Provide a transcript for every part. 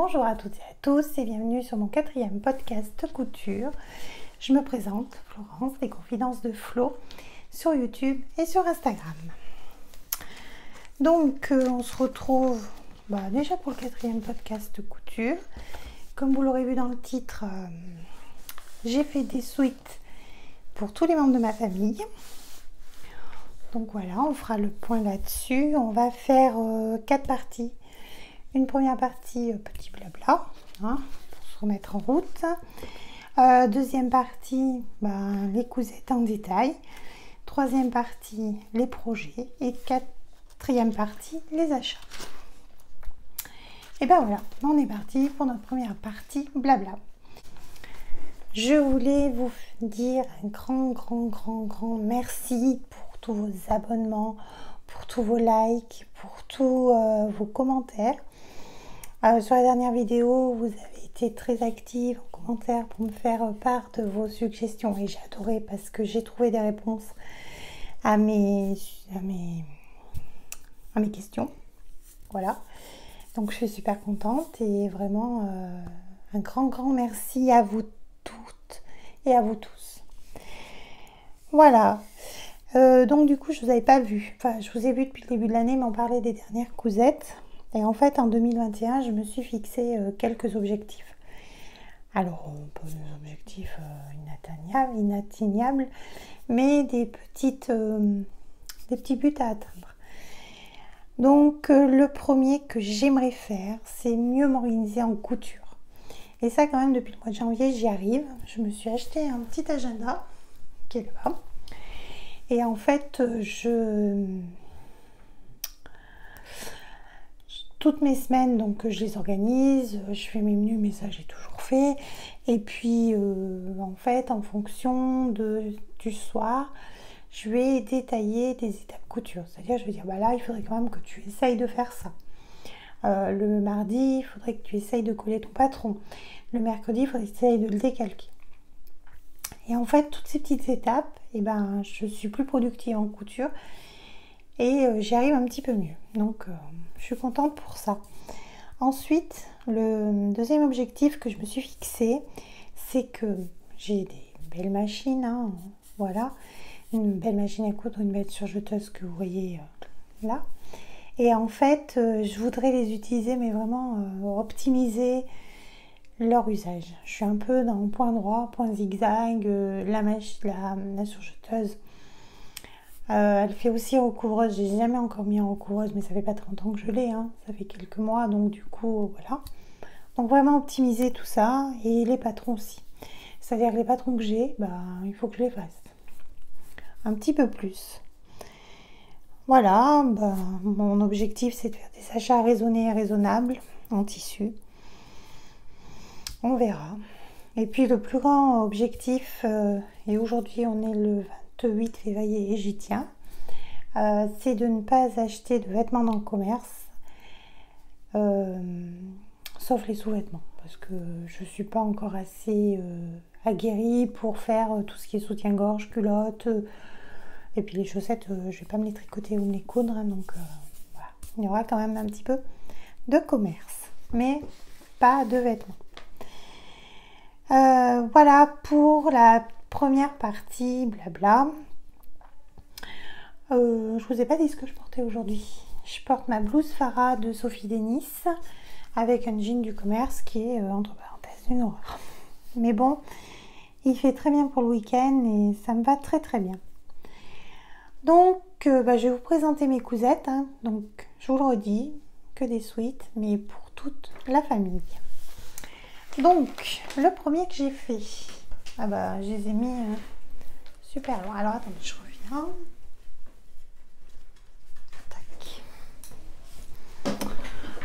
Bonjour à toutes et à tous et bienvenue sur mon 4e podcast couture. Je me présente, Florence, les confidences de Flo, sur YouTube et sur Instagram. Donc on se retrouve déjà pour le 4e podcast couture. Comme vous l'aurez vu dans le titre, j'ai fait des suites pour tous les membres de ma famille. Donc voilà, on fera le point là-dessus. On va faire 4 parties. Une première partie, petit blabla, pour se remettre en route. Deuxième partie, les cousettes en détail. Troisième partie, les projets. Et quatrième partie, les achats. Et voilà, on est parti pour notre première partie blabla. Je voulais vous dire un grand merci pour tous vos abonnements, pour tous vos likes, pour tous vos commentaires. Sur la dernière vidéo, vous avez été très actifs en commentaire pour me faire part de vos suggestions et j'ai adoré parce que j'ai trouvé des réponses à mes questions. Voilà, donc je suis super contente et vraiment un grand merci à vous toutes et à vous tous. Voilà, donc du coup je vous avais pas vu, je vous ai vu depuis le début de l'année, mais on parlait des dernières cousettes. Et en fait, en 2021, je me suis fixé quelques objectifs. Alors, pas des objectifs inatteignables, mais des petits buts à atteindre. Donc, le premier que j'aimerais faire, c'est mieux m'organiser en couture. Et ça, quand même, depuis le mois de janvier, j'y arrive. Je me suis acheté un petit agenda qui est là. Et en fait, toutes mes semaines, donc je les organise, je fais mes menus, mais ça j'ai toujours fait. Et puis en fait, en fonction du soir, je vais détailler des étapes couture. C'est-à-dire, je vais dire, là, il faudrait quand même que tu essayes de faire ça. Le mardi, il faudrait que tu essayes de coller ton patron. Le mercredi, il faudrait que tu essayes de le décalquer. Et en fait, toutes ces petites étapes, je suis plus productive en couture. Et j'y arrive un petit peu mieux. Donc, je suis contente pour ça. Ensuite, le deuxième objectif que je me suis fixé, c'est que j'ai des belles machines. Voilà. Une belle machine à coudre, une belle surjeteuse que vous voyez là. Et en fait, je voudrais les utiliser, mais vraiment optimiser leur usage. Je suis un peu dans point droit, point zigzag, la surjeteuse. Elle fait aussi recouvreuse, j'ai jamais encore mis en recouvreuse, mais ça fait pas très longtemps que je l'ai, ça fait quelques mois, donc du coup, voilà. Donc vraiment optimiser tout ça, et les patrons aussi. C'est-à-dire que les patrons que j'ai, il faut que je les fasse. Un petit peu plus. Voilà, mon objectif c'est de faire des achats raisonnés et raisonnables en tissu. On verra. Et puis le plus grand objectif, et aujourd'hui on est le 8 février et j'y tiens, c'est de ne pas acheter de vêtements dans le commerce, sauf les sous-vêtements, parce que je suis pas encore assez aguerrie pour faire tout ce qui est soutien-gorge, culotte, et puis les chaussettes, je vais pas me les tricoter ou me les coudre, donc voilà. Il y aura quand même un petit peu de commerce, mais pas de vêtements. Voilà pour la première partie blabla. Je vous ai pas dit ce que je portais aujourd'hui. Je porte ma blouse Farah de Sophie Denis avec un jean du commerce qui est entre parenthèses une horreur. Mais bon, il fait très bien pour le week-end et ça me va très bien. Donc je vais vous présenter mes cousettes. Donc je vous le redis, que des suites, mais pour toute la famille. Donc le premier que j'ai fait, je les ai mis super loin. Alors attendez, je reviens.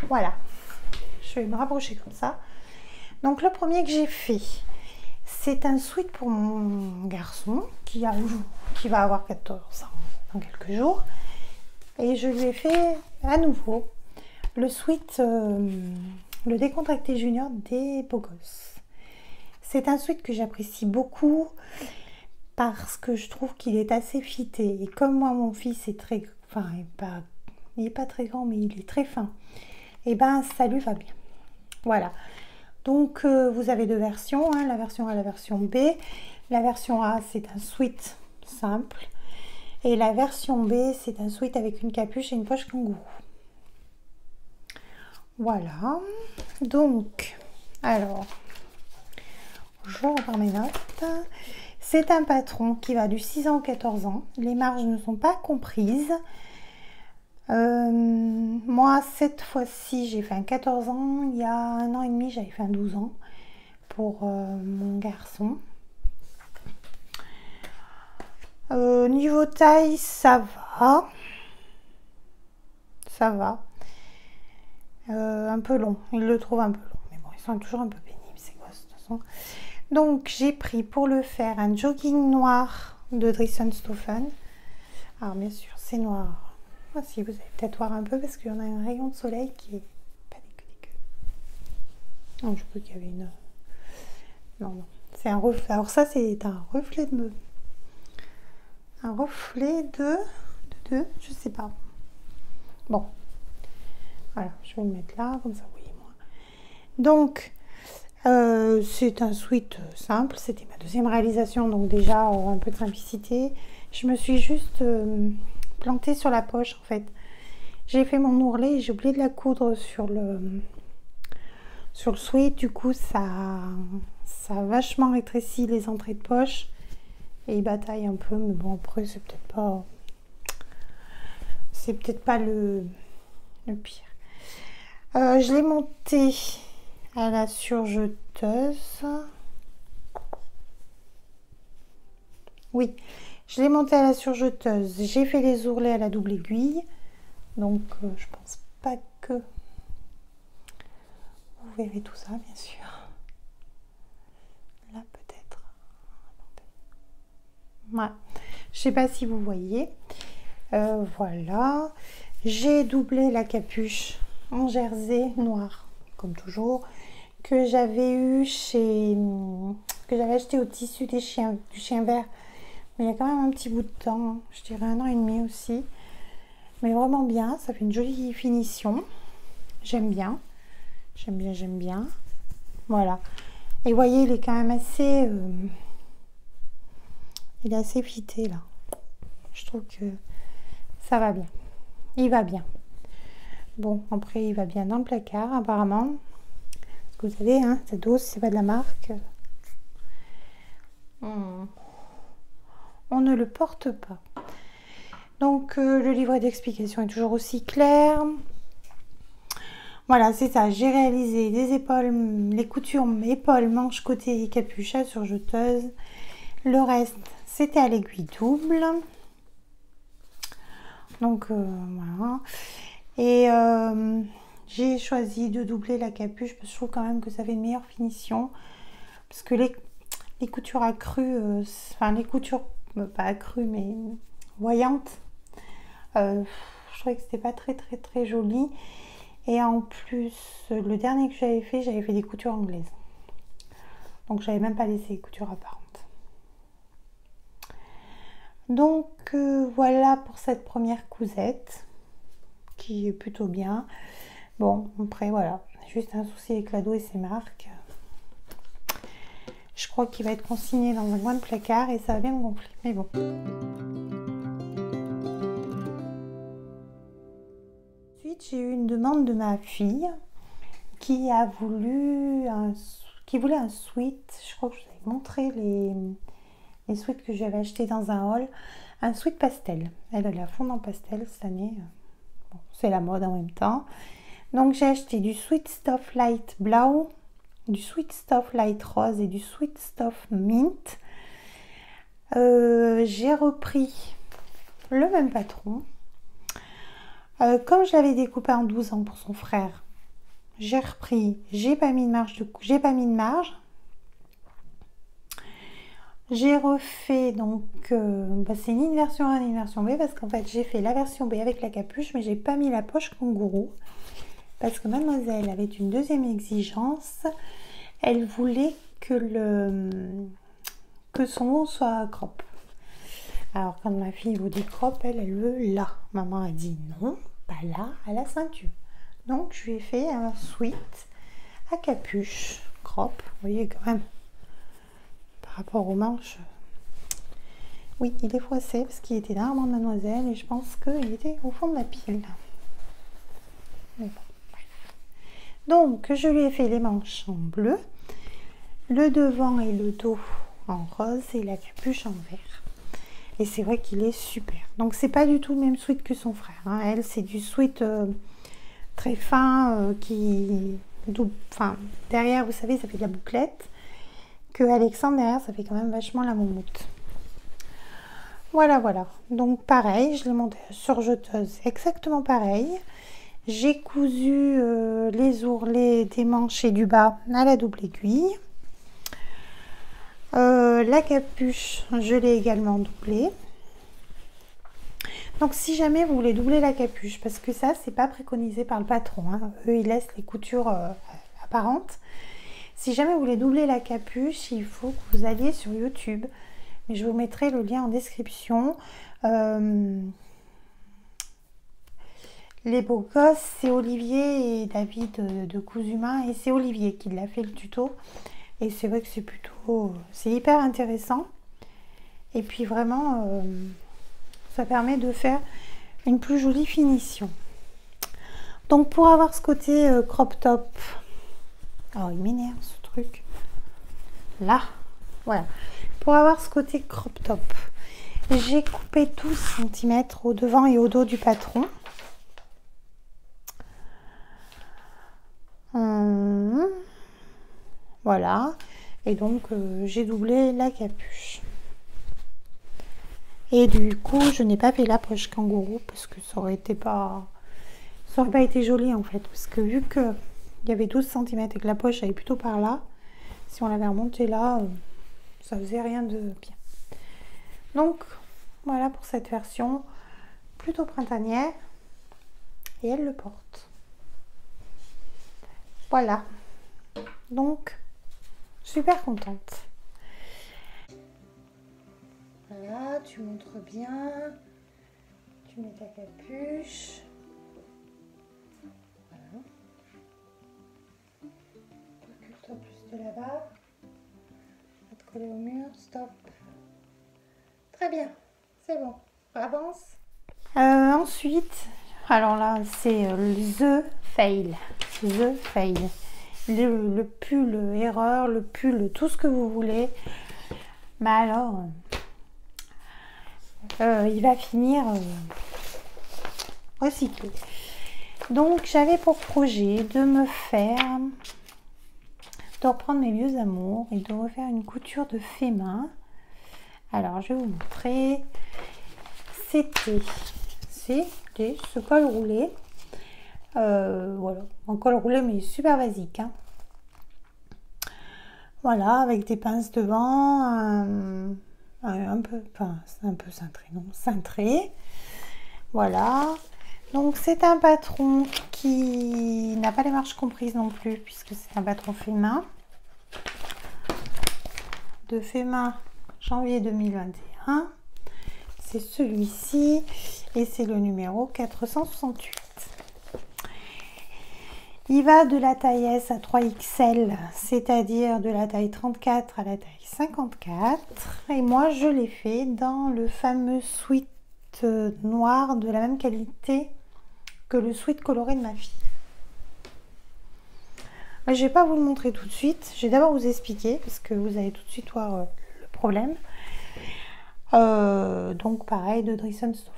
Voilà, je vais me rapprocher comme ça. Donc le premier que j'ai fait, c'est un sweat pour mon garçon qui va avoir 14 ans dans quelques jours. Et je lui ai fait à nouveau le sweat, le décontracté junior des beaux gosses. C'est un sweat que j'apprécie beaucoup parce que je trouve qu'il est assez fité. Et comme moi, mon fils est très... il n'est pas très grand, mais il est très fin. Et ça lui va bien. Voilà. Donc, vous avez deux versions, hein, la version A et la version B. La version A, c'est un sweat simple. Et la version B, c'est un sweat avec une capuche et une poche kangourou. Voilà. Donc, alors, je reprends mes notes. C'est un patron qui va du 6 ans au 14 ans. Les marges ne sont pas comprises. Moi, cette fois-ci, j'ai fait un 14 ans. Il y a 1 an et demi, j'avais fait un 12 ans pour mon garçon. Niveau taille, ça va. Ça va. Un peu long. Il le trouve un peu long. Mais bon, ils sont toujours un peu pénibles, ces gosses, de toute façon. Donc, j'ai pris pour le faire un jogging noir de Dresden-Stoffen. Alors, bien sûr, c'est noir. Ah, si, vous allez peut-être voir un peu parce qu'il y en a un rayon de soleil qui est pas dégueu. Non, je peux qu'il y avait une... Non, non. C'est un reflet. Alors ça, c'est un reflet de... Un reflet de... Je sais pas. Bon. Voilà, je vais le mettre là, comme ça, vous voyez moi. Donc, c'est un sweat simple. C'était ma deuxième réalisation, donc déjà, un peu de simplicité. Je me suis juste... plantée sur la poche en fait. J'ai fait mon ourlet et j'ai oublié de la coudre sur le sweat. Du coup, ça a vachement rétréci les entrées de poche et il bataille un peu, mais bon, après, c'est peut-être pas le pire. Je l'ai monté à la surjeteuse. Oui. Je l'ai monté à la surjeteuse. J'ai fait les ourlets à la double aiguille. Donc, je pense pas que vous verrez tout ça, bien sûr. Là, peut-être. Ouais. Je sais pas si vous voyez. Voilà. J'ai doublé la capuche en jersey noir, comme toujours, que j'avais acheté au tissu du chien vert. Mais il y a quand même un petit bout de temps, je dirais 1 an et demi aussi. Mais vraiment bien, ça fait une jolie finition. J'aime bien. J'aime bien. Voilà. Et vous voyez, il est quand même assez... il est assez fité là. Je trouve que ça va bien. Il va bien. Bon, après, il va bien dans le placard apparemment. Parce que vous savez, hein, cette dose, c'est pas de la marque. On ne le porte pas. Donc le livret d'explication est toujours aussi clair. Voilà, c'est ça. J'ai réalisé les épaules, les coutures épaules, manches, côté et capuche à surjeteuse. Le reste, c'était à l'aiguille double. Donc voilà. Et j'ai choisi de doubler la capuche parce que je trouve quand même que ça fait une meilleure finition. Parce que les coutures accrues, enfin les coutures pas accrues mais voyantes, je trouvais que c'était pas très joli. Et en plus, le dernier que j'avais fait des coutures anglaises. Donc j'avais même pas laissé les coutures apparentes. Donc voilà pour cette première cousette qui est plutôt bien. Bon, après voilà, juste un souci avec l'ado et ses marques. Je crois qu'il va être consigné dans un coin de placard et ça va bien me gonfler. Mais bon. Ensuite, j'ai eu une demande de ma fille qui voulait un sweat. Je crois que je vous avais montré les sweats que j'avais achetés dans un haul. Un sweat pastel. Elle est à fond en pastel cette année. Bon, c'est la mode en même temps. Donc j'ai acheté du Sweet Stuff Light Blau, du Sweet Stuff Light Rose et du Sweet Stuff Mint. J'ai repris le même patron. Comme je l'avais découpé en 12 ans pour son frère, j'ai repris, j'ai pas mis de marge. J'ai refait donc, c'est ni une version A ni une version B parce qu'en fait j'ai fait la version B avec la capuche mais j'ai pas mis la poche kangourou parce que mademoiselle avait une deuxième exigence. Elle voulait que son haut soit crop. Alors quand ma fille vous dit crop, elle veut là. Maman a dit non, pas là, à la ceinture. Donc je lui ai fait un sweat à capuche crop. Vous voyez quand même, par rapport aux manches, oui, il est froissé parce qu'il était dans Armande Mademoiselle et je pense qu'il était au fond de la pile. Mais bon. Donc, je lui ai fait les manches en bleu, le devant et le dos en rose et la capuche en vert. Et c'est vrai qu'il est super. Donc, c'est pas du tout le même sweat que son frère. Hein. Elle, c'est du sweat très fin qui... Enfin, derrière, vous savez, ça fait de la bouclette. Que Alexandre, derrière, ça fait quand même vachement la moumoute. Voilà, voilà. Donc, pareil, je l'ai monté sur jeteuse exactement pareil. J'ai cousu les ourlets des manches et du bas à la double aiguille. La capuche, je l'ai également doublée. Donc, si jamais vous voulez doubler la capuche, parce que ça, c'est pas préconisé par le patron, hein. Eux, ils laissent les coutures apparentes. Si jamais vous voulez doubler la capuche, il faut que vous alliez sur YouTube. Mais je vous mettrai le lien en description. Les beaux gosses, c'est Olivier et David de Cousumain. Et c'est Olivier qui l'a fait le tuto. Et c'est vrai que c'est plutôt... c'est hyper intéressant. Et puis vraiment... ça permet de faire une plus jolie finition. Donc pour avoir ce côté crop top, oh il m'énerve ce truc, là, voilà. Pour avoir ce côté crop top, j'ai coupé 12 cm au devant et au dos du patron. Voilà, et donc j'ai doublé la capuche. Et du coup, je n'ai pas fait la poche kangourou parce que ça aurait pas été joli en fait. Parce que vu qu'il y avait 12 cm et que la poche allait plutôt par là, si on l'avait remontée là, ça faisait rien de bien. Donc, voilà pour cette version plutôt printanière. Et elle le porte. Voilà. Donc, super contente. Voilà, tu montres bien, tu mets ta capuche, voilà, recule-toi plus de là-bas, va te coller au mur, stop, très bien, c'est bon, avance. Ensuite, alors là c'est the fail, le pull erreur, le pull tout ce que vous voulez, mais alors... il va finir recyclé. Donc j'avais pour projet de reprendre mes vieux amours et de refaire une couture de fait main. Alors je vais vous montrer. C'était ce col roulé. Voilà, un col roulé mais super basique. Hein. Voilà, avec des pinces devant. Un peu cintré, non, cintré. Voilà. Donc c'est un patron qui n'a pas les marches comprises non plus, puisque c'est un patron fait main. De fait main janvier 2021. C'est celui-ci et c'est le numéro 468. Il va de la taille S à 3XL, c'est-à-dire de la taille 34 à la taille 54. Et moi, je l'ai fait dans le fameux sweat noir de la même qualité que le sweat coloré de ma fille. Mais je ne vais pas vous le montrer tout de suite. Je vais d'abord vous expliquer parce que vous allez tout de suite voir le problème. Donc pareil, de Dresden-Stoffen.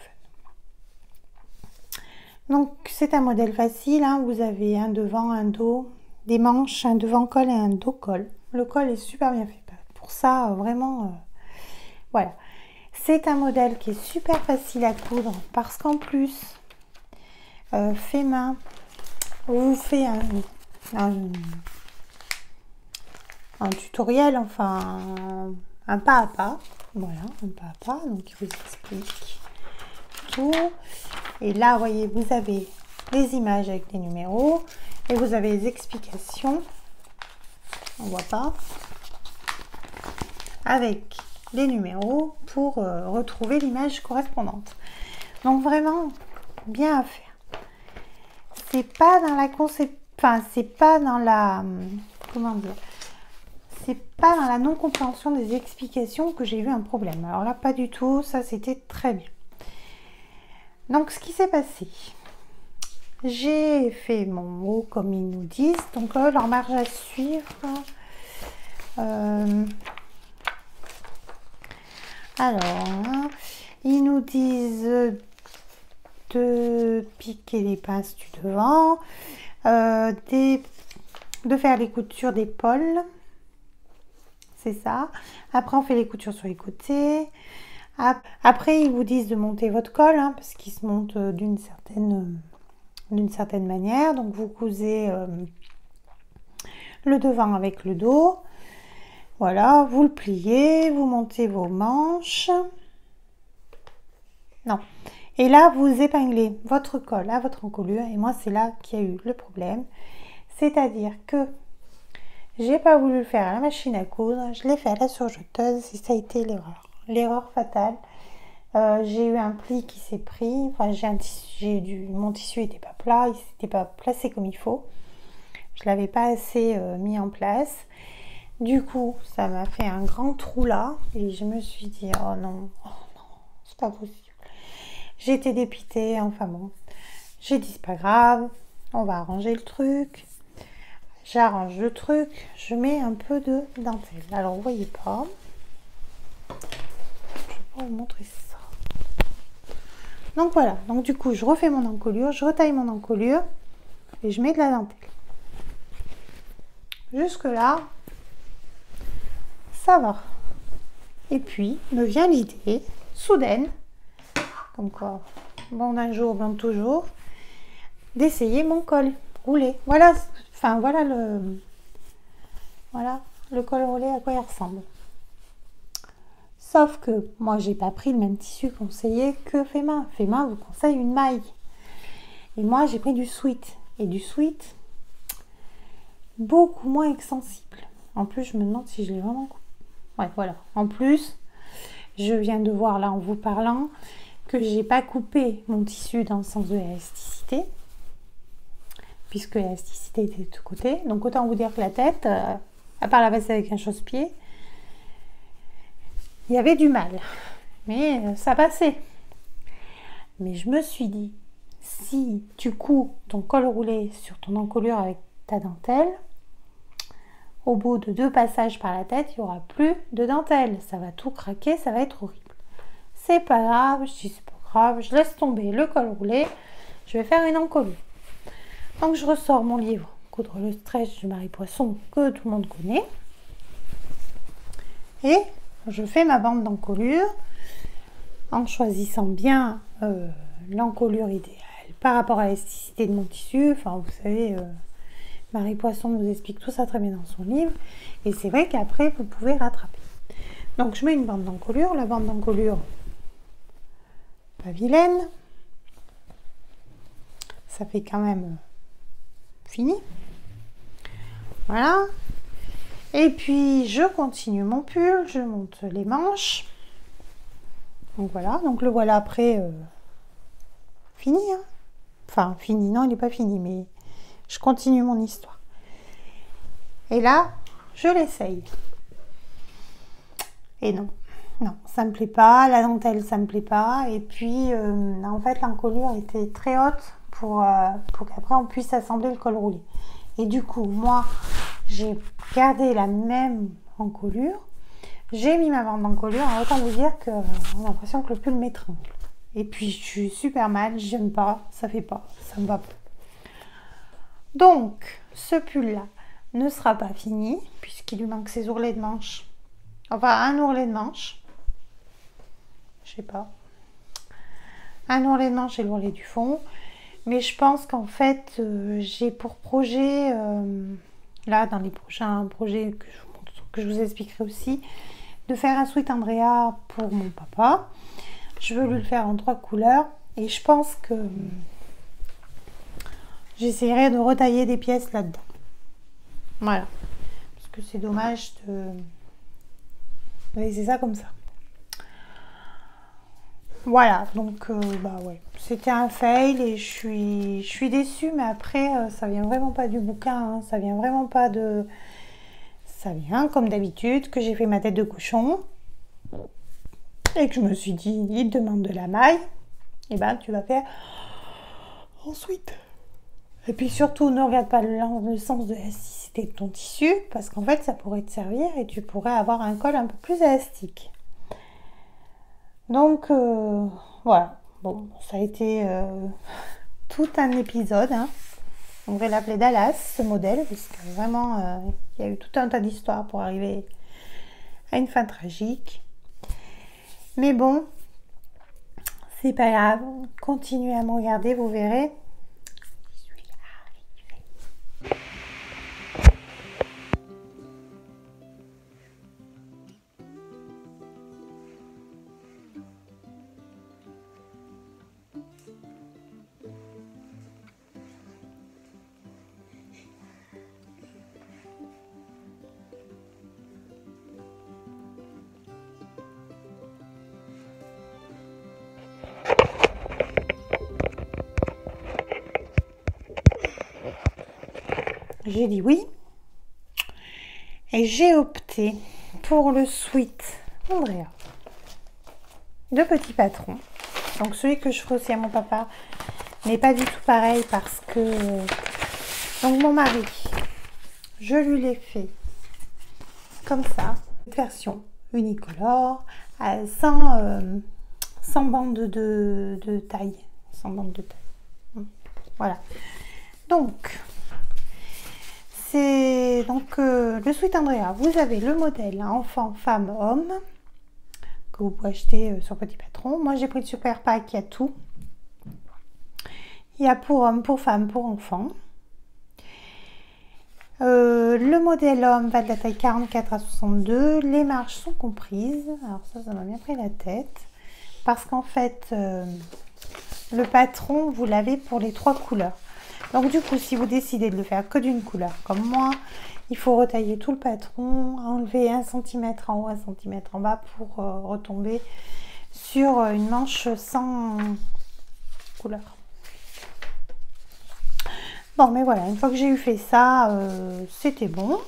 Donc c'est un modèle facile, hein. Vous avez un devant, un dos, des manches, un devant col et un dos col. Le col est super bien fait. Pour ça, vraiment, voilà. C'est un modèle qui est super facile à coudre parce qu'en plus, fait main, on vous fait un tutoriel, enfin un pas à pas. Voilà, un pas à pas. Donc il vous explique tout. Et là, vous voyez, vous avez les images avec les numéros et vous avez les explications. On voit pas. Avec les numéros pour retrouver l'image correspondante. Donc vraiment bien à faire. C'est pas dans la enfin, c'est pas dans la, comment dire, c'est pas dans la non-compréhension des explications que j'ai eu un problème. Alors là, pas du tout, ça c'était très bien. Donc, ce qui s'est passé, j'ai fait mon haut comme ils nous disent. Donc, leur marge à suivre. Alors, ils nous disent de piquer les pinces du devant, de faire les coutures d'épaule. C'est ça. Après, on fait les coutures sur les côtés. Après, ils vous disent de monter votre col, hein, parce qu'il se monte d'une certaine manière. Donc, vous cousez le devant avec le dos. Voilà, vous le pliez, vous montez vos manches. Non. Et là, vous épinglez votre col à votre encolure. Et moi, c'est là qu'il y a eu le problème. C'est-à-dire que j'ai pas voulu le faire à la machine à coudre. Je l'ai fait à la surjeteuse et ça a été l'erreur. L'erreur fatale. J'ai eu un pli qui s'est pris. Enfin, mon tissu n'était pas plat. Il s'était pas placé comme il faut. Je l'avais pas assez mis en place. Du coup, ça m'a fait un grand trou là. Et je me suis dit, oh non, c'est pas possible. J'étais dépitée, enfin bon. J'ai dit, c'est pas grave, on va arranger le truc. J'arrange le truc, je mets un peu de dentelle. Alors, vous voyez pas. Je vais pas vous montrer ça. Donc voilà, donc du coup, je refais mon encolure, je retaille mon encolure et je mets de la dentelle. Jusque là, ça va. Et puis, me vient l'idée, soudaine, comme quoi, bon d'un jour, bon de toujours, d'essayer mon col roulé. Voilà, enfin voilà le col roulé à quoi il ressemble. Sauf que moi, j'ai pas pris le même tissu conseillé que Fema. Fema vous conseille une maille. Et moi, j'ai pris du sweat. Et du sweat, beaucoup moins extensible. En plus, je me demande si je l'ai vraiment coupé. Ouais, voilà. En plus, je viens de voir là en vous parlant que j'ai pas coupé mon tissu dans le sens de l'élasticité, puisque l'élasticité était de tous côtés. Donc autant vous dire que la tête, à part la passer avec un chausse-pied, il y avait du mal. Mais ça passait. Mais je me suis dit, si tu couds ton col roulé sur ton encolure avec ta dentelle, au bout de 2 passages par la tête, il n'y aura plus de dentelle. Ça va tout craquer, ça va être horrible. C'est pas grave, je dis c'est pas grave, je laisse tomber le col roulé, je vais faire une encolure. Donc je ressors mon livre Coudre le stretch de Marie Poisson que tout le monde connaît. Et je fais ma bande d'encolure en choisissant bien l'encolure idéale par rapport à l'élasticité de mon tissu. Enfin, vous savez, Marie Poisson nous explique tout ça très bien dans son livre. Et c'est vrai qu'après, vous pouvez rattraper. Donc, je mets une bande d'encolure. La bande d'encolure, pas vilaine. Ça fait quand même fini. Voilà. Et puis, je continue mon pull. Je monte les manches. Donc, voilà. Donc, le voilà après fini. Hein. Enfin, fini. Non, il n'est pas fini, mais je continue mon histoire. Et là, je l'essaye. Et non, ça me plaît pas. La dentelle, ça me plaît pas. Et puis, en fait, l'encolure était très haute pour qu'après on puisse assembler le col roulé. Et du coup, moi, j'ai gardé la même encolure. J'ai mis ma bande d'encolure. Autant vous dire que j'ai l'impression que le pull m'étrangle. Et puis, je suis super mal. J'aime pas. Ça fait pas. Ça me va pas. Donc, ce pull-là ne sera pas fini puisqu'il lui manque ses ourlets de manche. Enfin, un ourlet de manche. Je sais pas. Un ourlet de manche et l'ourlet du fond. Mais je pense qu'en fait, j'ai pour projet, là, dans les prochains projets que je vous expliquerai aussi, de faire un sweat Andrea pour mon papa. Je veux lui le faire en 3 couleurs. Et je pense que j'essaierai de retailler des pièces là-dedans. Voilà. Parce que c'est dommage de laisser ça comme ça. Voilà, donc bah ouais, c'était un fail et je suis déçue, mais après, ça vient vraiment pas du bouquin, hein, ça vient vraiment pas de... Ça vient, comme d'habitude, que j'ai fait ma tête de cochon et que je me suis dit, il te demande de la maille, et ben tu vas faire ensuite. Et puis surtout, ne regarde pas le sens de l'élasticité de ton tissu, parce qu'en fait, ça pourrait te servir et tu pourrais avoir un col un peu plus élastique. Donc, voilà. Bon, ça a été tout un épisode, hein. On devrait l'appeler Dallas, ce modèle, parce que vraiment, il y a eu tout un tas d'histoires pour arriver à une fin tragique. Mais bon, c'est pas grave. Continuez à me regarder, vous verrez. J'ai dit oui. Et j'ai opté pour le sweat Andrea de Petit Patron. Donc celui que je ferai aussi à mon papa n'est pas du tout pareil parce que... Donc mon mari, je lui l'ai fait comme ça, version unicolore, sans bande de taille. Sans bande de taille. Voilà. Donc... C'est donc le sweat Andrea. Vous avez le modèle enfant, femme, homme que vous pouvez acheter sur Petit Patron. Moi, j'ai pris le super pack, il y a tout. Il y a pour homme, pour femme, pour enfant. Le modèle homme va de la taille 44 à 62. Les marges sont comprises. Alors ça m'a bien pris la tête. Parce qu'en fait, le patron, vous l'avez pour les 3 couleurs. Donc du coup, si vous décidez de le faire que d'une couleur comme moi, il faut retailler tout le patron, enlever 1 cm en haut, 1 cm en bas pour retomber sur une manche sans couleur. Bon, mais voilà, une fois que j'ai eu fait ça, c'était bon.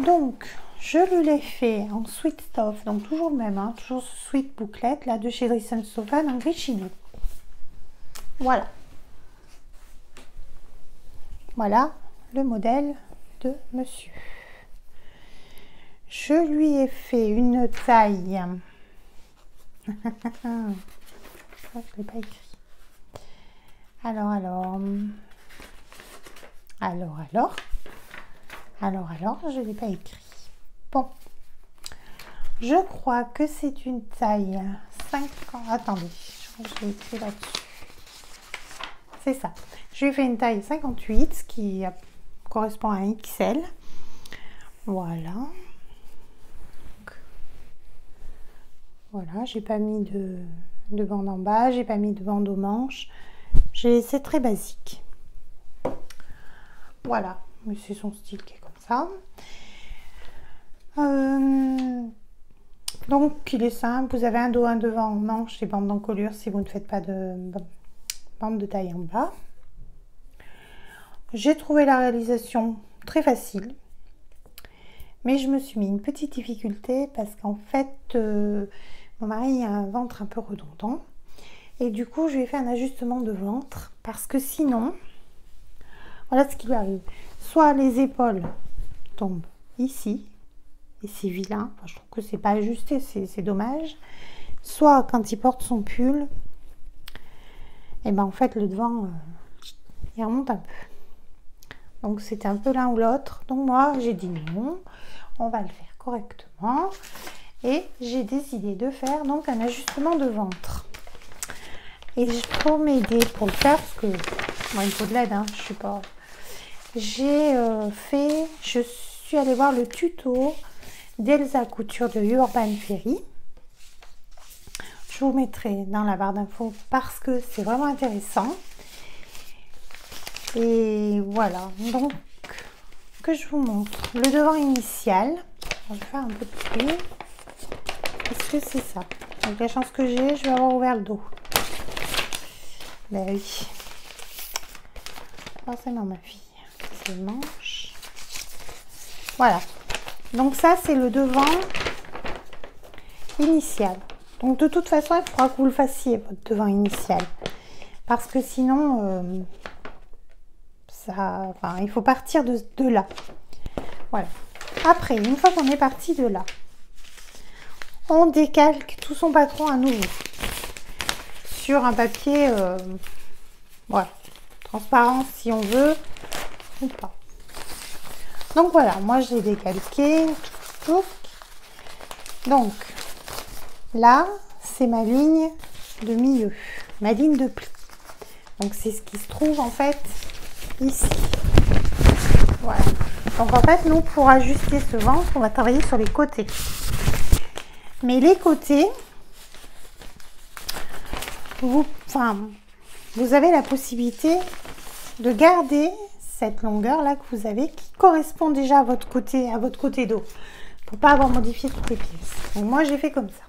Donc, je lui l'ai fait en sweat stuff, donc toujours le même, hein, toujours ce sweat bouclette là de chez Dress & Sofa en gris chino. Voilà. Voilà le modèle de monsieur. Je lui ai fait une taille. Je ne l'ai pas écrit. Alors, je ne l'ai pas écrit. Bon. Je crois que c'est une taille 50. Attendez, je crois que je l'ai écrit là-dessus. C'est ça. Je lui ai fait une taille 58, ce qui correspond à un XL. Voilà. Voilà, j'ai pas mis de bande en bas, j'ai pas mis de bande aux manches. C'est très basique. Voilà, mais c'est son style qui est comme ça. Donc, il est simple. Vous avez un dos, un devant, manche et bande d'encolure si vous ne faites pas de bande de taille en bas. J'ai trouvé la réalisation très facile, mais je me suis mis une petite difficulté parce qu'en fait, mon mari a un ventre un peu redondant et du coup, je lui ai fait un ajustement de ventre parce que sinon, voilà ce qui lui arrive. Soit les épaules tombent ici et c'est vilain, enfin, je trouve que c'est pas ajusté, c'est dommage. Soit quand il porte son pull, et ben en fait le devant il remonte un peu. Donc c'était un peu l'un ou l'autre. Donc moi j'ai dit non, on va le faire correctement. Et j'ai décidé de faire donc un ajustement de ventre. Et pour m'aider pour le faire, parce que moi il me faut de l'aide, hein, je suis pas. Je suis allée voir le tuto d'Elsa Couture de Urban Ferry. Je vous mettrai dans la barre d'infos parce que c'est vraiment intéressant. Et voilà, donc que je vous montre le devant initial. Je vais faire un peu de plus. Est-ce que c'est ça? Avec la chance que j'ai, je vais avoir ouvert le dos. Ben oui. Forcément, ma fille. C'est le manche. Voilà. Donc ça, c'est le devant initial. Donc de toute façon, il faudra que vous le fassiez, votre devant initial. Parce que sinon, il faut partir de là. Voilà. Après, une fois qu'on est parti de là, on décalque tout son patron à nouveau sur un papier voilà, transparent si on veut ou pas. Donc voilà, moi j'ai décalqué. Donc là, c'est ma ligne de milieu, ma ligne de pli. Donc c'est ce qui se trouve en fait ici. Voilà. Donc en fait, nous, pour ajuster ce ventre, on va travailler sur les côtés. Mais les côtés, vous avez la possibilité de garder cette longueur là que vous avez qui correspond déjà à votre côté dos pour pas avoir modifié toutes les pièces. Donc moi j'ai fait comme ça.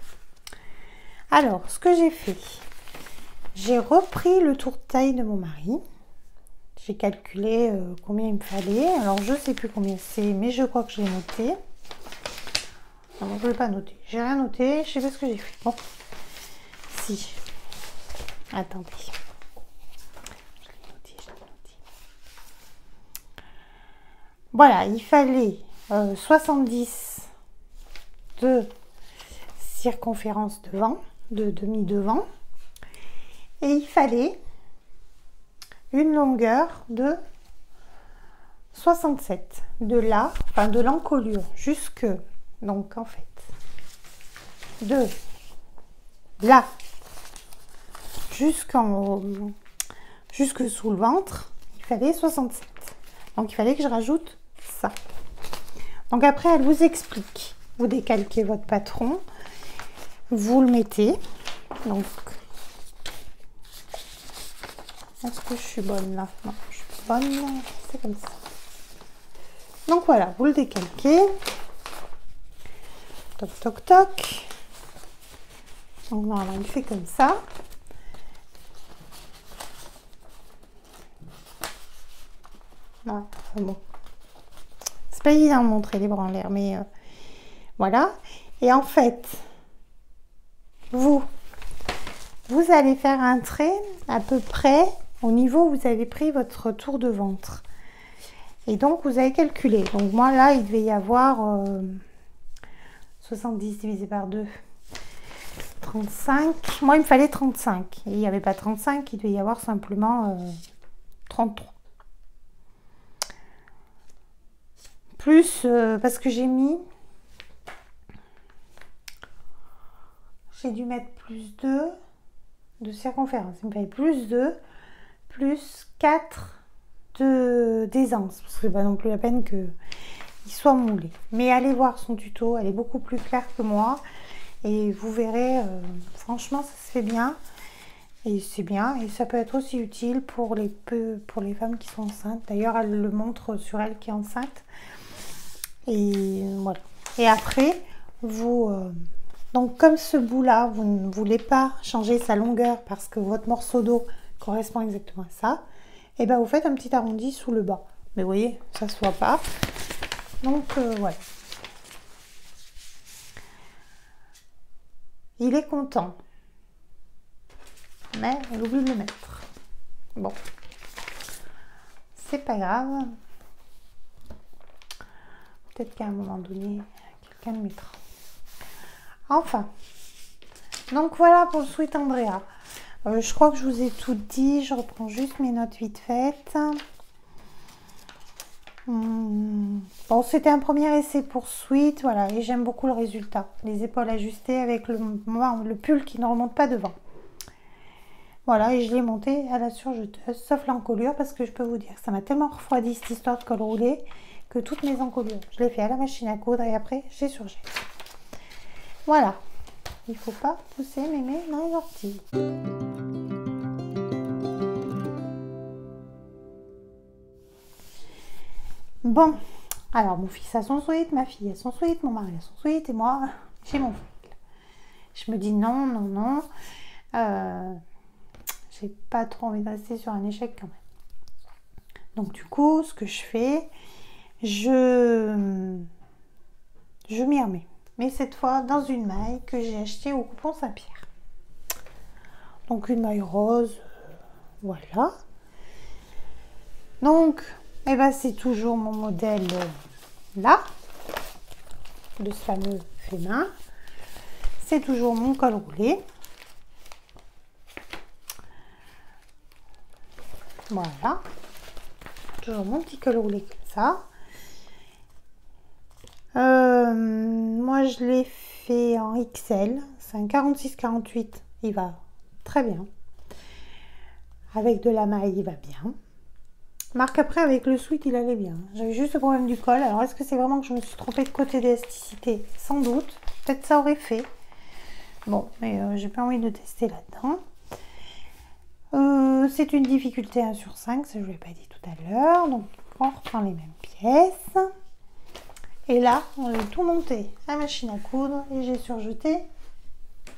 Alors ce que j'ai fait, j'ai repris le tour de taille de mon mari. J'ai calculé combien il me fallait. Alors je sais plus combien c'est, mais je crois que je l'ai noté. Non, je ne l'ai pas noté. J'ai rien noté. Je sais pas ce que j'ai fait. Bon, si. Attendez. Je l'ai noté. Voilà, il fallait 70 de circonférence devant, de demi-devant. Et il fallait une longueur de 67. De là, enfin de l'encolure jusque, donc en fait, de là jusque sous le ventre, il fallait 67. Donc il fallait que je rajoute ça. Donc après, elle vous explique. Vous décalquez votre patron, vous le mettez. Donc, est-ce que je suis bonne là? Non, je suis pas bonne. C'est comme ça. Donc voilà, vous le décalquez. Toc, toc, toc. Donc normalement, il fait comme ça. Ouais, bon. C'est pas évident de montrer les bras en l'air, mais voilà. Et en fait, vous allez faire un trait à peu près au niveau où vous avez pris votre tour de ventre. Et donc, vous avez calculé. Donc, moi, là, il devait y avoir 70 divisé par 2, 35. Moi, il me fallait 35. Et il n'y avait pas 35, il devait y avoir simplement 33. Plus, parce que j'ai dû mettre plus 2 de circonférence. Il me fallait plus 2, plus 4 d'aisance. Parce que c'est pas non plus la peine qu'il soit moulé. Mais allez voir son tuto, elle est beaucoup plus claire que moi. Et vous verrez, franchement, ça se fait bien. Et c'est bien. Et ça peut être aussi utile pour les femmes qui sont enceintes. D'ailleurs, elle le montre sur elle qui est enceinte. Et voilà. Et après, donc comme ce bout-là, vous ne voulez pas changer sa longueur parce que votre morceau d'eau correspond exactement à ça, et bien vous faites un petit arrondi sous le bas. Mais vous voyez, ça se voit pas. Donc voilà. Il est content. Mais elle oublie de le mettre. Bon. C'est pas grave. Peut-être qu'à un moment donné, quelqu'un le mettra. Enfin. Donc voilà pour le sweat Andrea. Je crois que je vous ai tout dit. Je reprends juste mes notes vite faites. Bon, c'était un premier essai pour sweat. Voilà. Et j'aime beaucoup le résultat. Les épaules ajustées avec le pull qui ne remonte pas devant. Voilà. Et je l'ai monté à la surjeteuse. Sauf l'encolure parce que je peux vous dire que ça m'a tellement refroidi cette histoire de col roulé que toutes mes encolures, je l'ai fait à la machine à coudre et après j'ai surgé. Voilà. Il ne faut pas pousser mémé dans les orties. Bon, alors mon fils a son sweat, ma fille a son sweat, mon mari a son sweat et moi j'ai mon fil. Je me dis non, non, non. J'ai pas trop envie de rester sur un échec quand même. Donc du coup, ce que je fais, je m'y remets. Mais cette fois, dans une maille que j'ai achetée au Coupon Saint-Pierre. Donc une maille rose, voilà. Donc, eh ben, c'est toujours mon modèle là, de ce fameux fait main. C'est toujours mon col roulé. Voilà. Toujours mon petit col roulé comme ça. Moi, je l'ai fait en XL. C'est un 46-48. Il va très bien. Avec de la maille, il va bien. Marque après, avec le sweat, il allait bien. J'avais juste le problème du col. Alors, est-ce que c'est vraiment que je me suis trompée de côté d'élasticité? Sans doute. Peut-être ça aurait fait. Bon, mais j'ai pas envie de tester là-dedans. C'est une difficulté 1 sur 5, ça je ne l'ai pas dit tout à l'heure. Donc, on reprend les mêmes pièces. Et là, on a tout monté à la machine à coudre et j'ai surjeté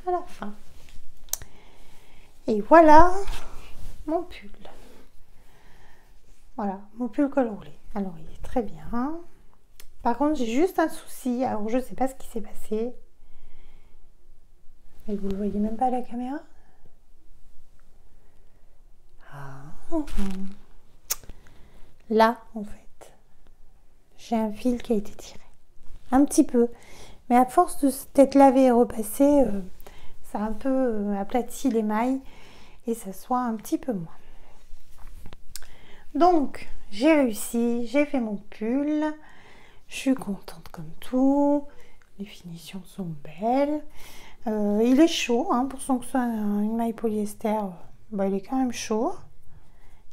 à la fin. Et voilà mon pull. Voilà, mon pull col roulé. Alors, il est très bien. Par contre, j'ai juste un souci. Alors, je ne sais pas ce qui s'est passé. Et vous ne le voyez même pas à la caméra? Là, en fait, j'ai un fil qui a été tiré. Un petit peu. Mais à force de s'être lavé et repassé, ça a un peu aplati les mailles et ça soit un petit peu moins. Donc, j'ai réussi, j'ai fait mon pull. Je suis contente comme tout. Les finitions sont belles. Il est chaud, hein, pour son que ce soit une maille polyester, bah, il est quand même chaud.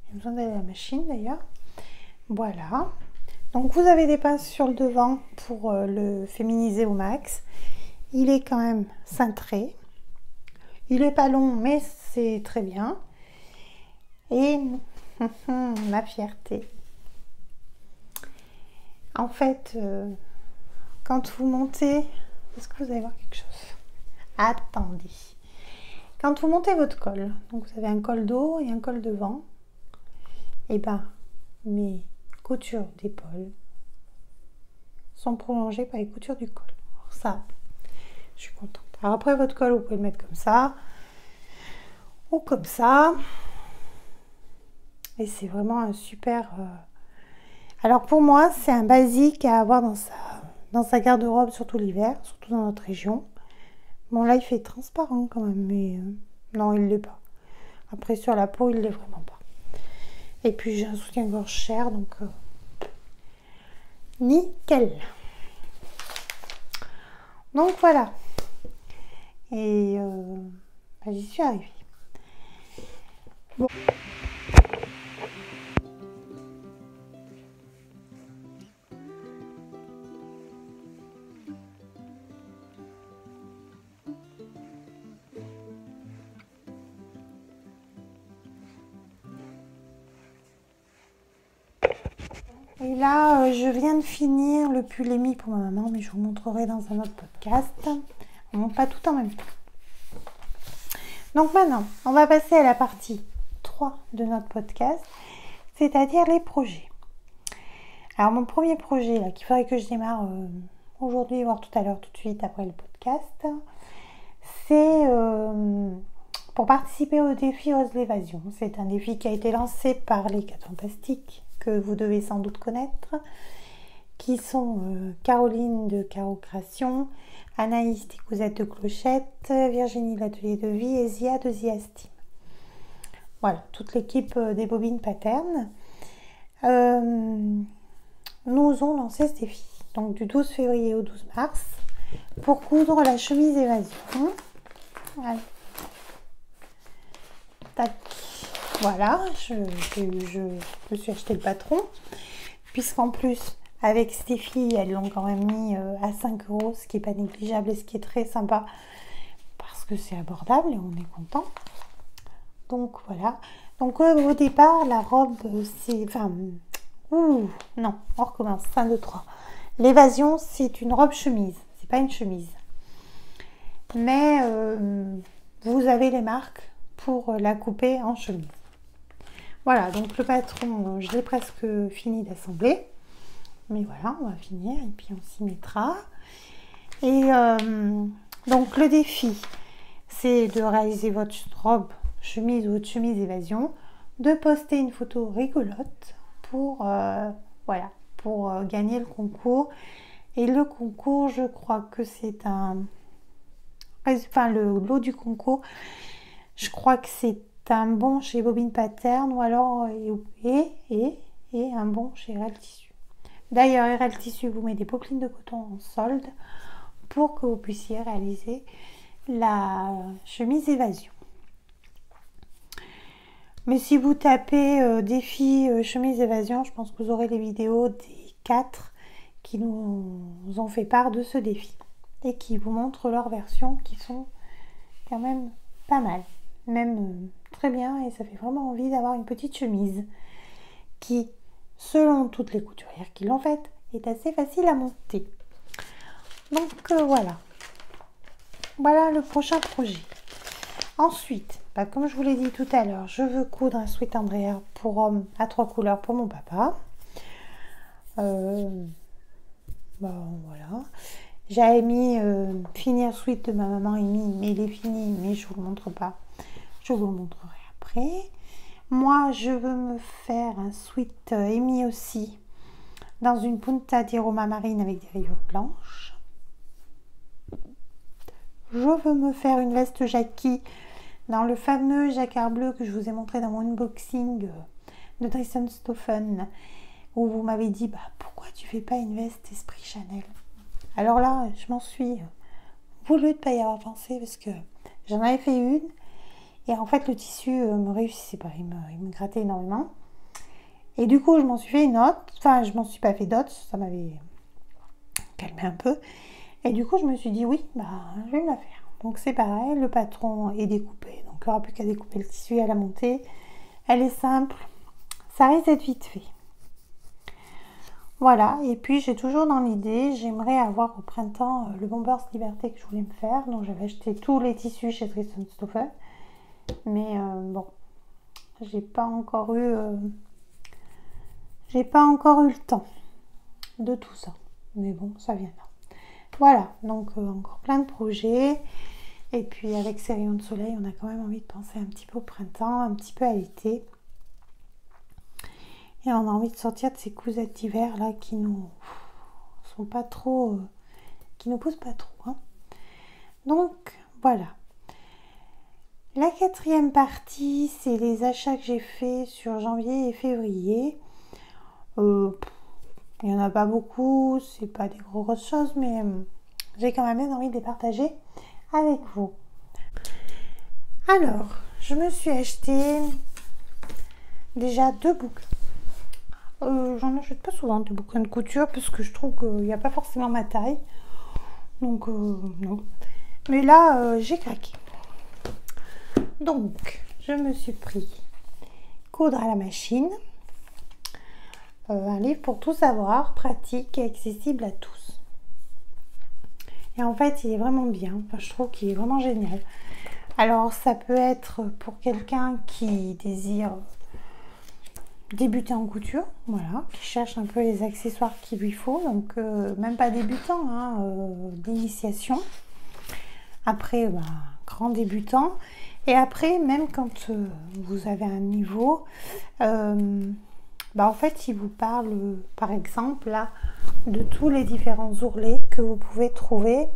Il y a besoin d'aller à la machine d'ailleurs. Voilà. Donc vous avez des pinces sur le devant pour le féminiser au max. Il est quand même cintré. Il est pas long, mais c'est très bien. Et ma fierté. En fait, quand vous montez, est-ce que vous allez voir quelque chose? Attendez. Quand vous montez votre col, donc vous avez un col dos et un col devant, et ben mes coutures d'épaule sont prolongées par les coutures du col. Alors ça, je suis contente. Alors après votre col, vous pouvez le mettre comme ça ou comme ça. Et c'est vraiment un super... Alors pour moi, c'est un basique à avoir dans sa garde-robe, surtout l'hiver, surtout dans notre région. Bon là, il fait transparent quand même, mais non, il ne l'est pas. Après, sur la peau, il ne l'est vraiment pas. Et puis, j'ai un soutien-gorge cher, donc nickel. Donc voilà. Et bah, j'y suis arrivée. Bon. Et là, je viens de finir le pull émis pour ma maman, mais je vous montrerai dans un autre podcast. On ne monte pas tout en même temps. Donc maintenant, on va passer à la partie 3 de notre podcast, c'est-à-dire les projets. Alors mon premier projet, là, qu'il faudrait que je démarre aujourd'hui, voire tout à l'heure, tout de suite après le podcast, c'est pour participer au défi Ose l'évasion. C'est un défi qui a été lancé par les 4 Fantastiques, que vous devez sans doute connaître, qui sont Caroline de Caro Création, Anaïs des Cousettes de Clochette, Virginie de l'Atelier de Vie et Zia de Zia Steam. Voilà, toute l'équipe des Bobines Paternes. Nous ont lancé ce défi, donc du 12 février au 12 mars, pour coudre la chemise évasion. Allez. Tac. Voilà, je me suis acheté le patron, puisqu'en plus, avec Stéphie, elles l'ont quand même mis à 5 €, ce qui n'est pas négligeable et ce qui est très sympa, parce que c'est abordable et on est content. Donc voilà. Donc au départ, la robe, c'est... Enfin, non, on recommence. 1, 2, 3. L'évasion, c'est une robe chemise, c'est pas une chemise. mais vous avez les marques pour la couper en chemise. Voilà, donc le patron, je l'ai presque fini d'assembler. Mais voilà, on va finir et puis on s'y mettra. Et donc le défi, c'est de réaliser votre robe chemise ou votre chemise évasion, de poster une photo rigolote pour, voilà, pour gagner le concours. Et le concours, je crois que c'est enfin le lot du concours, je crois que c'est un bon chez Bobine Pattern ou alors et un bon chez RL Tissu. D'ailleurs, RL Tissu vous met des poplines de coton en solde pour que vous puissiez réaliser la chemise évasion. Mais si vous tapez défi chemise évasion, je pense que vous aurez les vidéos des 4 qui nous ont fait part de ce défi et qui vous montrent leurs versions qui sont quand même pas mal, même très bien, et ça fait vraiment envie d'avoir une petite chemise qui, selon toutes les couturières qui l'ont faite, est assez facile à monter. Donc voilà le prochain projet. Ensuite, comme je vous l'ai dit tout à l'heure, je veux coudre un sweat Andrea pour homme à 3 couleurs pour mon papa. Voilà. J'avais mis finir sweat de ma maman Amy, mais il est fini, mais je vous le montre pas. Je vous le montrerai après. Moi, je veux me faire un sweat Amy aussi dans une punta di Roma marine avec des rayures blanches. Je veux me faire une veste Jackie dans le fameux jacquard bleu que je vous ai montré dans mon unboxing de Tristan Stoffen, où vous m'avez dit pourquoi tu fais pas une veste esprit Chanel. Alors là, je m'en suis voulu de pas y avoir pensé parce que j'en avais fait une et en fait le tissu me réussissait pas, il me grattait énormément. Et du coup, je m'en suis fait une autre, enfin je m'en suis pas fait d'autres, ça m'avait calmé un peu. Et du coup, je me suis dit oui, je vais me la faire. Donc c'est pareil, le patron est découpé, donc il n'y aura plus qu'à découper le tissu et à la monter. Elle est simple, ça risque d'être vite fait. Voilà, et puis j'ai toujours dans l'idée, j'aimerais avoir au printemps le Bombers Liberté que je voulais me faire. Donc j'avais acheté tous les tissus chez Tristan Stoffen. Mais bon, j'ai pas encore eu le temps de tout ça. Mais bon, ça viendra. Voilà, donc encore plein de projets. Et puis avec ces rayons de soleil, on a quand même envie de penser un petit peu au printemps, un petit peu à l'été. Et on a envie de sortir de ces cousettes d'hiver là qui nous sont pas trop, qui nous poussent pas trop. Hein. Donc voilà. La 4e partie, c'est les achats que j'ai faits sur janvier et février. Il n'y en a pas beaucoup, c'est pas des grosses choses, mais j'ai quand même bien envie de les partager avec vous. Alors, je me suis acheté déjà 2 bouquins. J'en achète pas souvent des bouquins de couture parce que je trouve qu'il n'y a pas forcément ma taille. Donc, non. Mais là, j'ai craqué. Donc, je me suis pris Coudre à la machine. Un livre pour tout savoir, pratique et accessible à tous. Et en fait, il est vraiment bien. Enfin, je trouve qu'il est vraiment génial. Alors, ça peut être pour quelqu'un qui désire débuter en couture, voilà, qui cherche un peu les accessoires qu'il lui faut, donc même pas débutant, d'initiation. Après, grand débutant. Et après, même quand vous avez un niveau, en fait, il vous parle, par exemple, là, de tous les différents ourlets que vous pouvez trouver,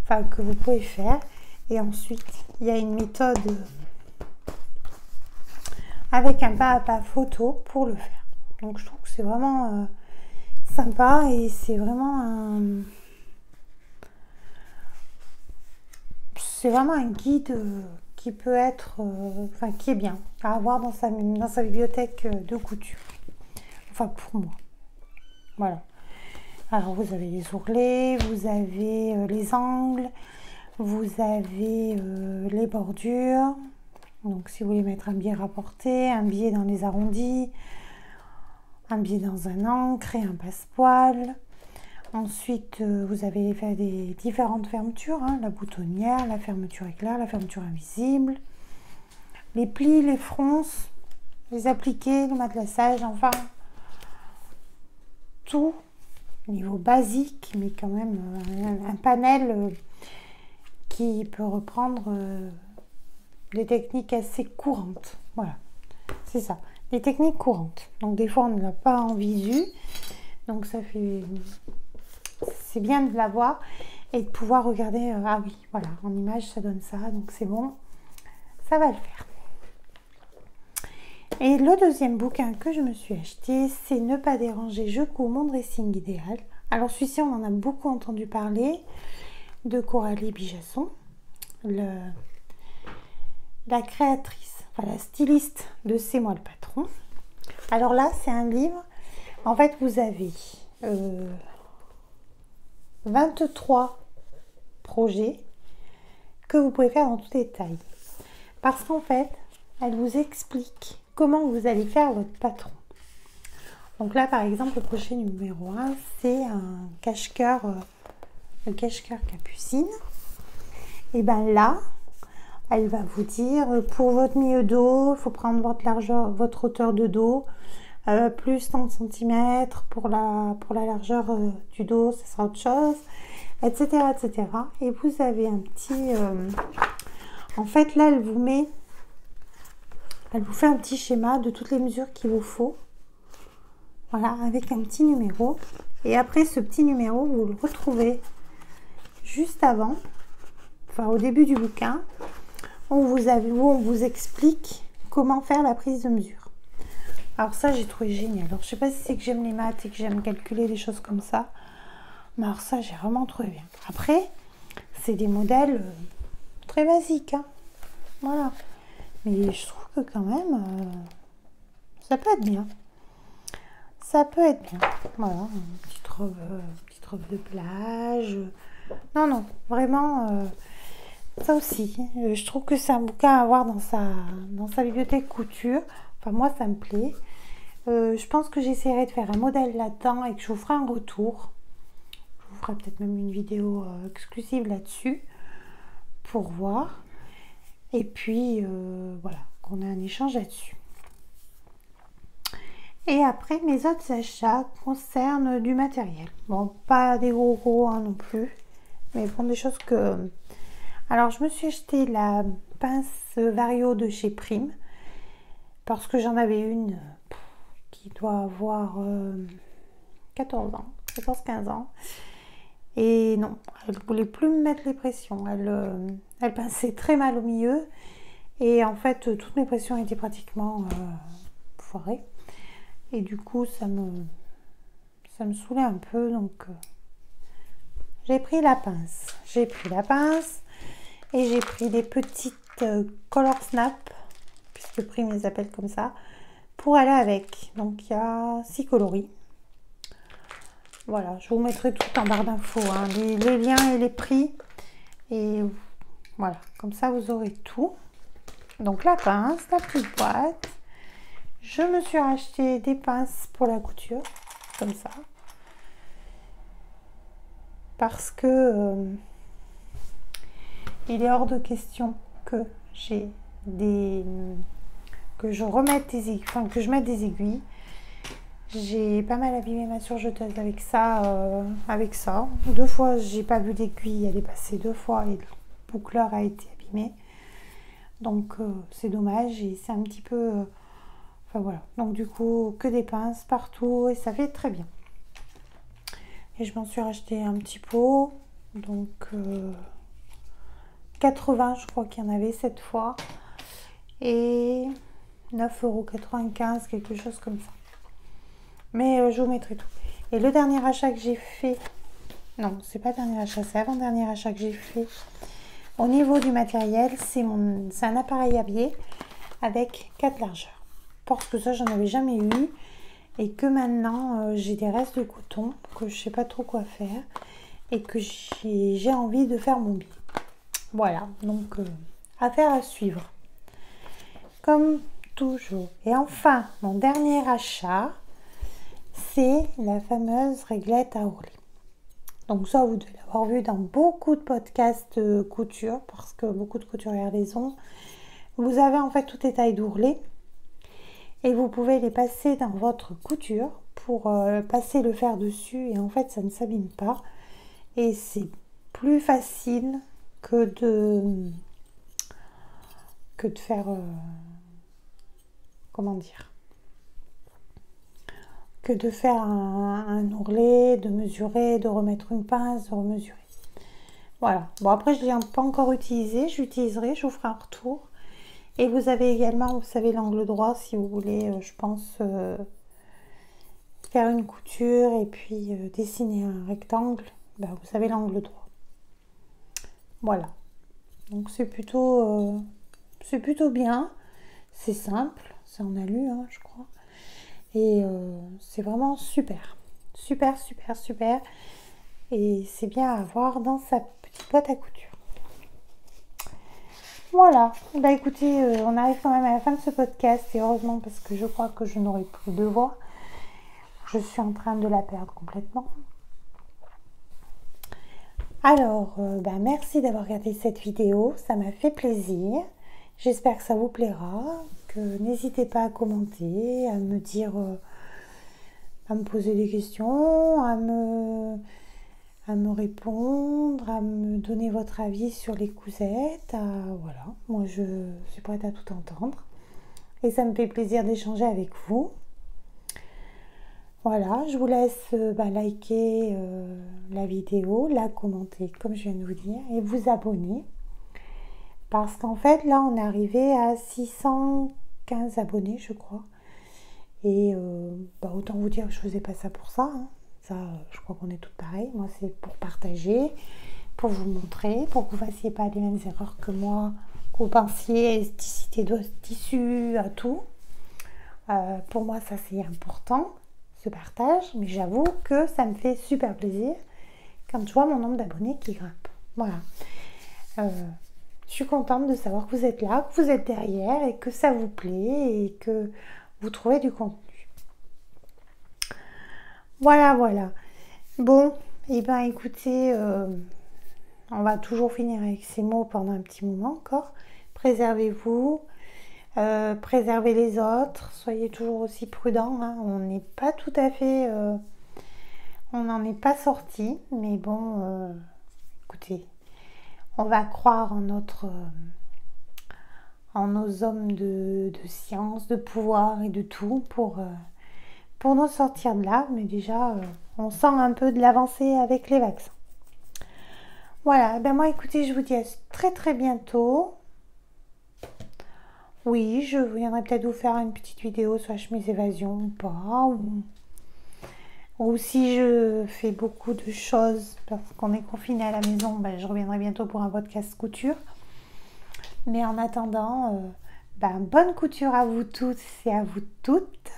enfin, que vous pouvez faire. Et ensuite, il y a une méthode avec un pas à pas photo pour le faire. Donc, je trouve que c'est vraiment sympa et c'est vraiment un guide qui peut être, qui est bien à avoir dans sa bibliothèque de couture. Enfin, pour moi. Voilà. Alors, vous avez les ourlets, vous avez les angles, vous avez les bordures. Donc, si vous voulez mettre un biais rapporté, un biais dans les arrondis, un biais dans un ancre et un passepoil. Ensuite, vous avez fait des différentes fermetures, hein, la boutonnière, la fermeture éclair, la fermeture invisible, les plis, les fronces, les appliqués, le matelassage, enfin, tout niveau basique, mais quand même un panel qui peut reprendre des techniques assez courantes. Voilà, c'est ça, des techniques courantes. Donc des fois, on ne l'a pas en visu, donc ça fait... C'est bien de l'avoir et de pouvoir regarder, ah oui, voilà, en image, ça donne ça, donc c'est bon, ça va le faire. Et le deuxième bouquin que je me suis acheté, c'est Ne pas déranger, je couds mon dressing idéal. Alors celui-ci, on en a beaucoup entendu parler, de Coralie Bijasson, la créatrice, enfin la styliste de C'est moi le patron. Alors là, c'est un livre, en fait, vous avez 23 projets que vous pouvez faire dans toutes les tailles. Parce qu'en fait, elle vous explique comment vous allez faire votre patron. Donc là, par exemple, le projet numéro 1, c'est un cache-cœur, le cache-cœur Capucine. Et bien là, elle va vous dire, pour votre milieu dos, il faut prendre votre largeur, votre hauteur de dos, plus 30 cm pour la largeur du dos, ce sera autre chose, etc., etc. Et vous avez un petit... en fait, là, elle vous fait un petit schéma de toutes les mesures qu'il vous faut. Voilà, avec un petit numéro. Et après, ce petit numéro, vous le retrouvez juste avant, enfin au début du bouquin, où on vous explique comment faire la prise de mesure. Alors ça, j'ai trouvé génial. Alors, je sais pas si c'est que j'aime les maths et que j'aime calculer des choses comme ça. Mais alors ça, j'ai vraiment trouvé bien. Après, c'est des modèles très basiques. Hein. Voilà. Mais je trouve que quand même, ça peut être bien. Ça peut être bien. Voilà, une petite robe de plage. Non, non, vraiment, ça aussi. Je trouve que c'est un bouquin à avoir dans sa bibliothèque couture. Enfin, moi, ça me plaît. Je pense que j'essaierai de faire un modèle là-dedans et que je vous ferai un retour. Je vous ferai peut-être même une vidéo exclusive là-dessus pour voir. Et puis, voilà, qu'on ait un échange là-dessus. Et après, mes autres achats concernent du matériel. Bon, pas des gros hein, non plus, mais bon, des choses que... Alors, je me suis acheté la pince Vario de chez Prime, parce que j'en avais une qui doit avoir 14 ans, 14-15 ans. Et non, elle ne voulait plus me mettre les pressions. Elle pinçait très mal au milieu. Et en fait, toutes mes pressions étaient pratiquement foirées. Et du coup, ça me saoulait un peu. Donc, j'ai pris la pince. Et j'ai pris des petites Color Snap, puisque Prime les appelle comme ça, pour aller avec. Donc, il y a 6 coloris. Voilà, je vous mettrai tout en barre d'infos, hein, les liens et les prix. Et voilà, comme ça, vous aurez tout. Donc, la pince, la petite boîte. Je me suis racheté des pinces pour la couture, comme ça. Parce que il est hors de question que que je mette des aiguilles. J'ai pas mal abîmé ma surjeteuse avec ça. 2 fois, j'ai pas vu d'aiguille, elle est passée 2 fois et le boucleur a été abîmé. Donc c'est dommage et c'est un petit peu... enfin voilà, donc du coup, que des pinces partout et ça fait très bien. Et je m'en suis racheté un petit pot, donc 80, je crois qu'il y en avait cette fois. Et 9,95 €, quelque chose comme ça. Mais je vous mettrai tout. Et le dernier achat que j'ai fait, non, c'est pas le dernier achat, c'est avant-dernier achat que j'ai fait. Au niveau du matériel, c'est un appareil à biais avec 4 largeurs. Parce que ça, j'en avais jamais eu. Et que maintenant, j'ai des restes de coton que je sais pas trop quoi faire. Et que j'ai envie de faire mon biais. Voilà, donc affaire à suivre. Comme toujours. Et enfin, mon dernier achat, c'est la fameuse réglette à ourler. Donc ça, vous devez l'avoir vu dans beaucoup de podcasts couture, parce que beaucoup de couturières les ont. Vous avez en fait toutes les tailles d'ourlet et vous pouvez les passer dans votre couture pour passer le fer dessus, et en fait ça ne s'abîme pas et c'est plus facile que de faire comment dire, que de faire un ourlet, de mesurer, de remettre une pince, de remesurer. Voilà. Bon, après je ne l'ai pas encore utilisé, j'utiliserai, je vous ferai un retour. Et vous avez également, vous savez, l'angle droit si vous voulez, je pense, faire une couture et puis dessiner un rectangle. Ben, vous avez l'angle droit. Voilà. Donc c'est plutôt bien. C'est simple, c'est en alu, hein, je crois. Et c'est vraiment super. Super, super, super. Et c'est bien à avoir dans sa petite boîte à couture. Voilà, bah écoutez, on arrive quand même à la fin de ce podcast, et heureusement, parce que je crois que je n'aurai plus de voix. Je suis en train de la perdre complètement. Alors, bah merci d'avoir regardé cette vidéo, ça m'a fait plaisir. J'espère que ça vous plaira, que n'hésitez pas à commenter, à me dire, à me poser des questions, à me répondre, à me donner votre avis sur les cousettes. Voilà, moi je suis prête à tout entendre et ça me fait plaisir d'échanger avec vous. Voilà, je vous laisse liker la vidéo, la commenter comme je viens de vous dire et vous abonner, parce qu'en fait là on est arrivé à 615 abonnés je crois, et autant vous dire que je faisais pas ça pour ça, hein. Ça, je crois qu'on est toutes pareilles. Moi, c'est pour partager, pour vous montrer, pour que vous ne fassiez pas les mêmes erreurs que moi, que vous pensiez élasticité de tissu à tout. Pour moi, ça, c'est important, ce partage. Mais j'avoue que ça me fait super plaisir quand je vois mon nombre d'abonnés qui grimpe. Voilà. Je suis contente de savoir que vous êtes là, que vous êtes derrière et que ça vous plaît et que vous trouvez du contenu. Voilà, voilà. Bon, et ben écoutez, on va toujours finir avec ces mots pendant un petit moment encore. Préservez-vous, préservez les autres, soyez toujours aussi prudents, hein. On n'est pas tout à fait, on n'en est pas sorti, mais bon, écoutez, on va croire en nos hommes de science, de pouvoir et de tout pour nous sortir de là, mais déjà on sent un peu de l'avancée avec les vaccins. Voilà, ben moi écoutez, je vous dis à très très bientôt. Oui, je viendrai peut-être vous faire une petite vidéo sur mes évasions ou pas, ou si je fais beaucoup de choses parce qu'on est confiné à la maison, ben je reviendrai bientôt pour un podcast couture. Mais en attendant, bonne couture à vous tous et à vous toutes.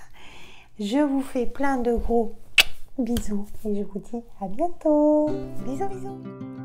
Je vous fais plein de gros bisous et je vous dis à bientôt. Bisous, bisous.